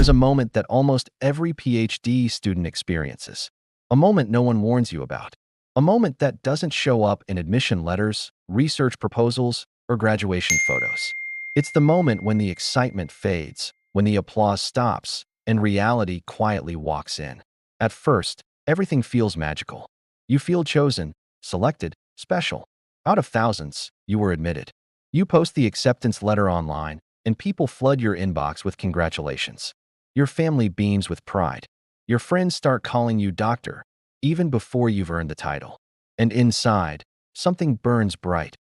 there's a moment that almost every PhD student experiences. A moment no one warns you about. A moment that doesn't show up in admission letters, research proposals, or graduation photos. It's the moment when the excitement fades, when the applause stops, and reality quietly walks in. At first, everything feels magical. You feel chosen, selected, special. Out of thousands, you were admitted. You post the acceptance letter online, and people flood your inbox with congratulations. Your family beams with pride. Your friends start calling you doctor, even before you've earned the title. And inside, something burns bright.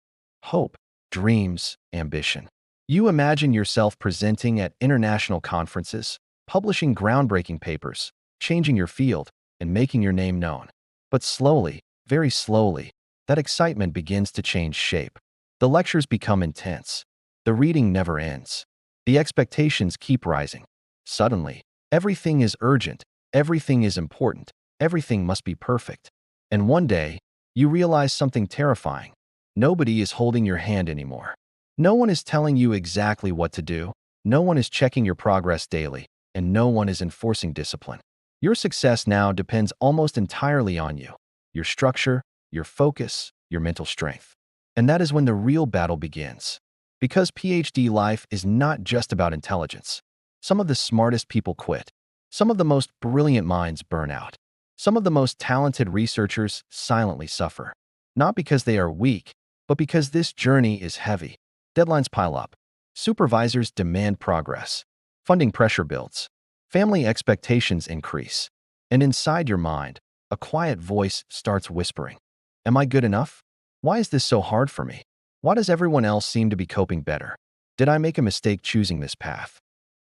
Hope, dreams, ambition. You imagine yourself presenting at international conferences, publishing groundbreaking papers, changing your field, and making your name known. But slowly, very slowly, that excitement begins to change shape. The lectures become intense. The reading never ends. The expectations keep rising. Suddenly, everything is urgent, everything is important, everything must be perfect. And one day, you realize something terrifying. Nobody is holding your hand anymore. No one is telling you exactly what to do. No one is checking your progress daily, and no one is enforcing discipline. Your success now depends almost entirely on you, your structure, your focus, your mental strength. And that is when the real battle begins. Because PhD life is not just about intelligence. Some of the smartest people quit. Some of the most brilliant minds burn out. Some of the most talented researchers silently suffer. Not because they are weak, but because this journey is heavy. Deadlines pile up. Supervisors demand progress. Funding pressure builds. Family expectations increase. And inside your mind, a quiet voice starts whispering, "Am I good enough? Why is this so hard for me? Why does everyone else seem to be coping better? Did I make a mistake choosing this path?"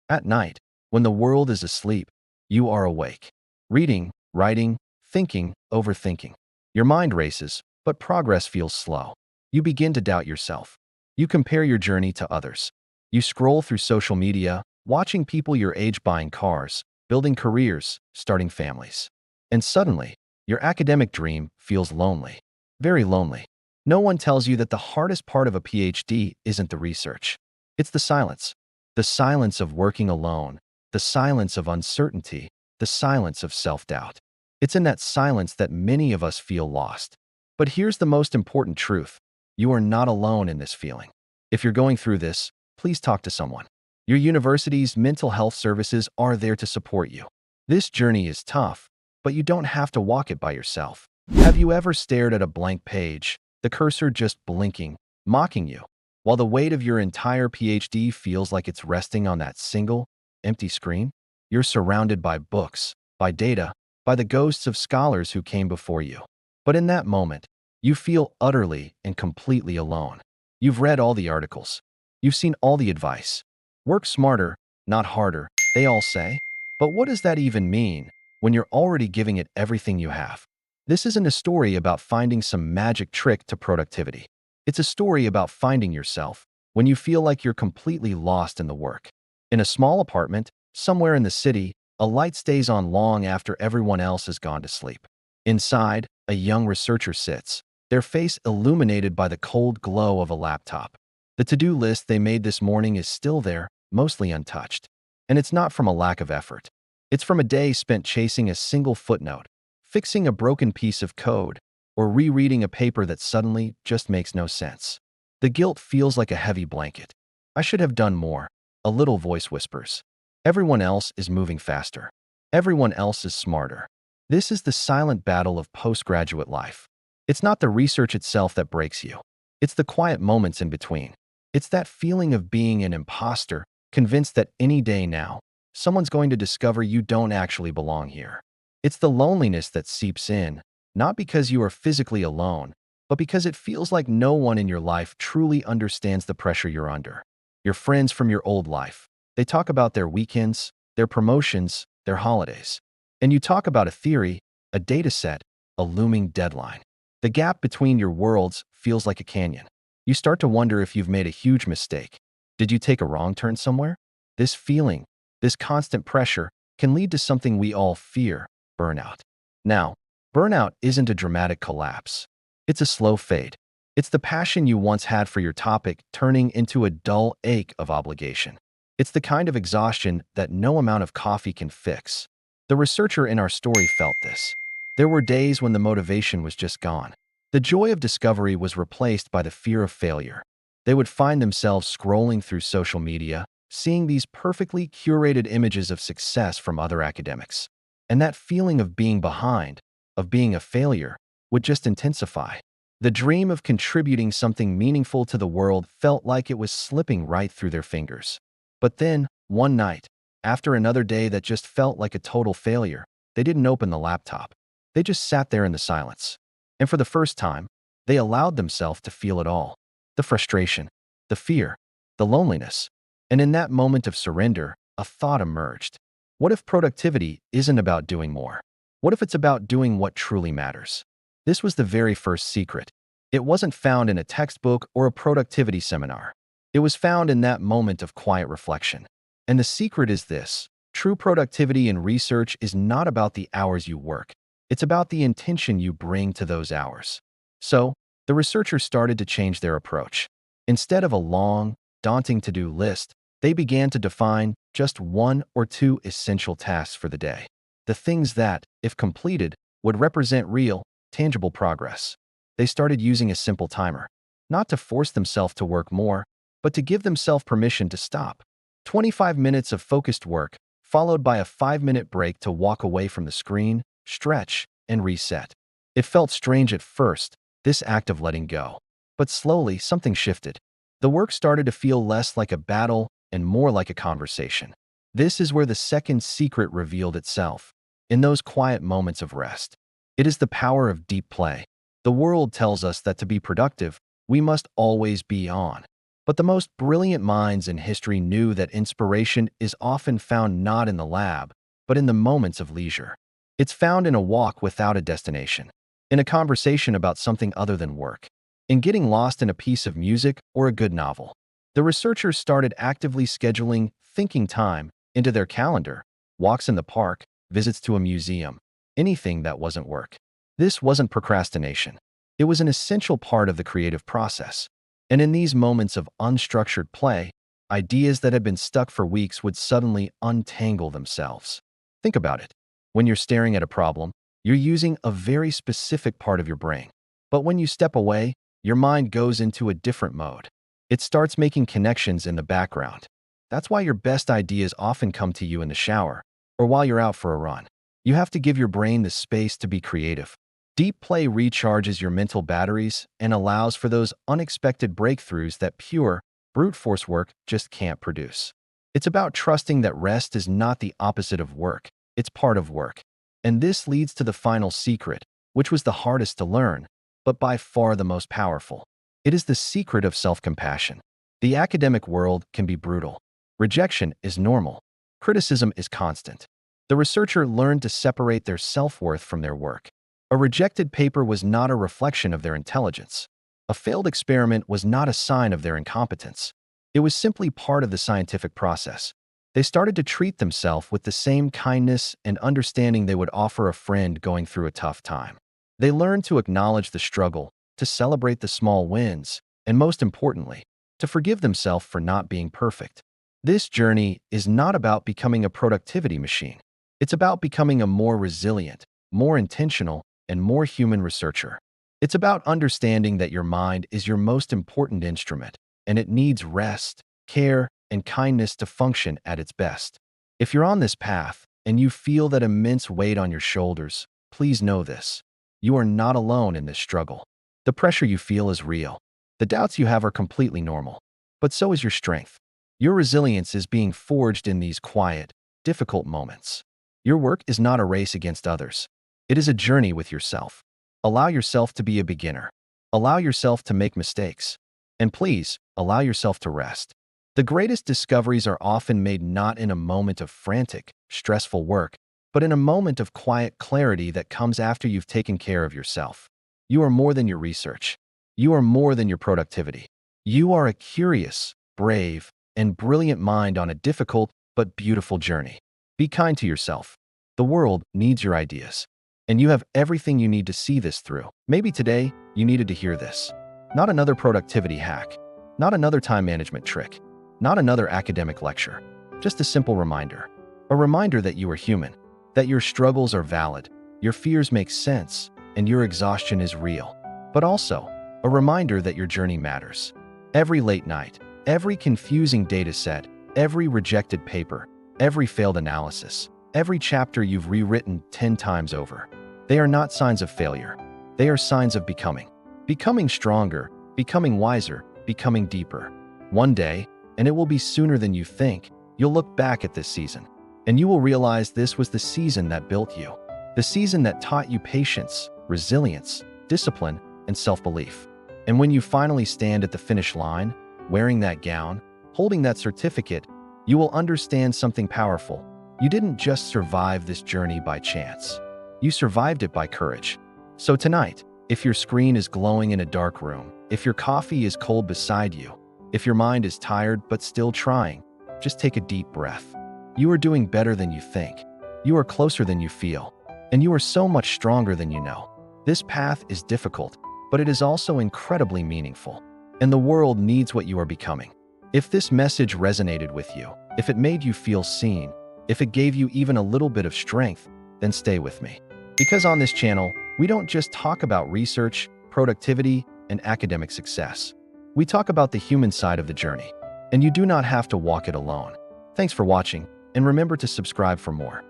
At night, when the world is asleep, you are awake. Reading, writing, thinking, overthinking. Your mind races, but progress feels slow. You begin to doubt yourself. You compare your journey to others. You scroll through social media, watching people your age buying cars, building careers, starting families. And suddenly, your academic dream feels lonely. Very lonely. No one tells you that the hardest part of a PhD isn't the research. It's the silence. The silence of working alone. The silence of uncertainty. The silence of self-doubt. It's in that silence that many of us feel lost. But here's the most important truth. You are not alone in this feeling. If you're going through this, please talk to someone. Your university's mental health services are there to support you. This journey is tough, but you don't have to walk it by yourself. Have you ever stared at a blank page, the cursor just blinking, mocking you, while the weight of your entire PhD feels like it's resting on that single, empty screen? You're surrounded by books, by data, by the ghosts of scholars who came before you. But in that moment, you feel utterly and completely alone. You've read all the articles. You've seen all the advice. Work smarter, not harder, they all say. But what does that even mean when you're already giving it everything you have? This isn't a story about finding some magic trick to productivity. It's a story about finding yourself when you feel like you're completely lost in the work. In a small apartment, somewhere in the city, a light stays on long after everyone else has gone to sleep. Inside, a young researcher sits, their face illuminated by the cold glow of a laptop. The to-do list they made this morning is still there, mostly untouched. And it's not from a lack of effort. It's from a day spent chasing a single footnote, fixing a broken piece of code, or rereading a paper that suddenly just makes no sense. The guilt feels like a heavy blanket. I should have done more, a little voice whispers. Everyone else is moving faster. Everyone else is smarter. This is the silent battle of postgraduate life. It's not the research itself that breaks you. It's the quiet moments in between. It's that feeling of being an imposter, convinced that any day now, someone's going to discover you don't actually belong here. It's the loneliness that seeps in, not because you are physically alone, but because it feels like no one in your life truly understands the pressure you're under. Your friends from your old life, they talk about their weekends, their promotions, their holidays. And you talk about a theory, a data set, a looming deadline. The gap between your worlds feels like a canyon. You start to wonder if you've made a huge mistake. Did you take a wrong turn somewhere? This feeling, this constant pressure, can lead to something we all fear: burnout. Now, burnout isn't a dramatic collapse. It's a slow fade. It's the passion you once had for your topic turning into a dull ache of obligation. It's the kind of exhaustion that no amount of coffee can fix. The researcher in our story felt this. There were days when the motivation was just gone. The joy of discovery was replaced by the fear of failure. They would find themselves scrolling through social media, seeing these perfectly curated images of success from other academics. And that feeling of being behind, of being a failure, would just intensify. The dream of contributing something meaningful to the world felt like it was slipping right through their fingers. But then, one night, after another day that just felt like a total failure, they didn't open the laptop. They just sat there in the silence. And for the first time, they allowed themselves to feel it all. The frustration, the fear, the loneliness. And in that moment of surrender, a thought emerged. What if productivity isn't about doing more? What if it's about doing what truly matters? This was the very first secret. It wasn't found in a textbook or a productivity seminar. It was found in that moment of quiet reflection. And the secret is this: true productivity in research is not about the hours you work. It's about the intention you bring to those hours. So, the researchers started to change their approach. Instead of a long, daunting to-do list, they began to define just one or two essential tasks for the day. The things that, if completed, would represent real, tangible progress. They started using a simple timer, not to force themselves to work more, but to give themselves permission to stop. 25 minutes of focused work, followed by a 5-minute break to walk away from the screen, stretch, and reset. It felt strange at first, this act of letting go. But slowly, something shifted. The work started to feel less like a battle and more like a conversation. This is where the second secret revealed itself. In those quiet moments of rest. It is the power of deep play. The world tells us that to be productive, we must always be on. But the most brilliant minds in history knew that inspiration is often found not in the lab, but in the moments of leisure. It's found in a walk without a destination, in a conversation about something other than work, in getting lost in a piece of music or a good novel. The researchers started actively scheduling thinking time into their calendar, walks in the park, visits to a museum, anything that wasn't work. This wasn't procrastination. It was an essential part of the creative process. And in these moments of unstructured play, ideas that had been stuck for weeks would suddenly untangle themselves. Think about it. When you're staring at a problem, you're using a very specific part of your brain. But when you step away, your mind goes into a different mode. It starts making connections in the background. That's why your best ideas often come to you in the shower or while you're out for a run. You have to give your brain the space to be creative. Deep play recharges your mental batteries and allows for those unexpected breakthroughs that pure, brute force work just can't produce. It's about trusting that rest is not the opposite of work, it's part of work. And this leads to the final secret, which was the hardest to learn, but by far the most powerful. It is the secret of self-compassion. The academic world can be brutal. Rejection is normal. Criticism is constant. The researcher learned to separate their self-worth from their work. A rejected paper was not a reflection of their intelligence. A failed experiment was not a sign of their incompetence. It was simply part of the scientific process. They started to treat themselves with the same kindness and understanding they would offer a friend going through a tough time. They learned to acknowledge the struggle, to celebrate the small wins, and most importantly, to forgive themselves for not being perfect. This journey is not about becoming a productivity machine. It's about becoming a more resilient, more intentional, and more human researcher. It's about understanding that your mind is your most important instrument, and it needs rest, care, and kindness to function at its best. If you're on this path and you feel that immense weight on your shoulders, please know this. You are not alone in this struggle. The pressure you feel is real. The doubts you have are completely normal. But so is your strength. Your resilience is being forged in these quiet, difficult moments. Your work is not a race against others. It is a journey with yourself. Allow yourself to be a beginner. Allow yourself to make mistakes. And please, allow yourself to rest. The greatest discoveries are often made not in a moment of frantic, stressful work, but in a moment of quiet clarity that comes after you've taken care of yourself. You are more than your research. You are more than your productivity. You are a curious, brave, and brilliant mind on a difficult but beautiful journey. Be kind to yourself. The world needs your ideas. And you have everything you need to see this through. Maybe today, you needed to hear this. Not another productivity hack. Not another time management trick. Not another academic lecture. Just a simple reminder. A reminder that you are human, that your struggles are valid, your fears make sense, and your exhaustion is real. But also, a reminder that your journey matters. Every late night, every confusing data set, every rejected paper, every failed analysis, every chapter you've rewritten 10 times over. They are not signs of failure. They are signs of becoming. Becoming stronger, becoming wiser, becoming deeper. One day, and it will be sooner than you think, you'll look back at this season, and you will realize this was the season that built you. The season that taught you patience, resilience, discipline, and self-belief. And when you finally stand at the finish line, wearing that gown, holding that certificate, you will understand something powerful. You didn't just survive this journey by chance. You survived it by courage. So tonight, if your screen is glowing in a dark room, if your coffee is cold beside you, if your mind is tired but still trying, just take a deep breath. You are doing better than you think. You are closer than you feel. And you are so much stronger than you know. This path is difficult, but it is also incredibly meaningful. And the world needs what you are becoming. If this message resonated with you, if it made you feel seen, if it gave you even a little bit of strength, then stay with me. Because on this channel, we don't just talk about research, productivity, and academic success. We talk about the human side of the journey, and you do not have to walk it alone. Thanks for watching, and remember to subscribe for more.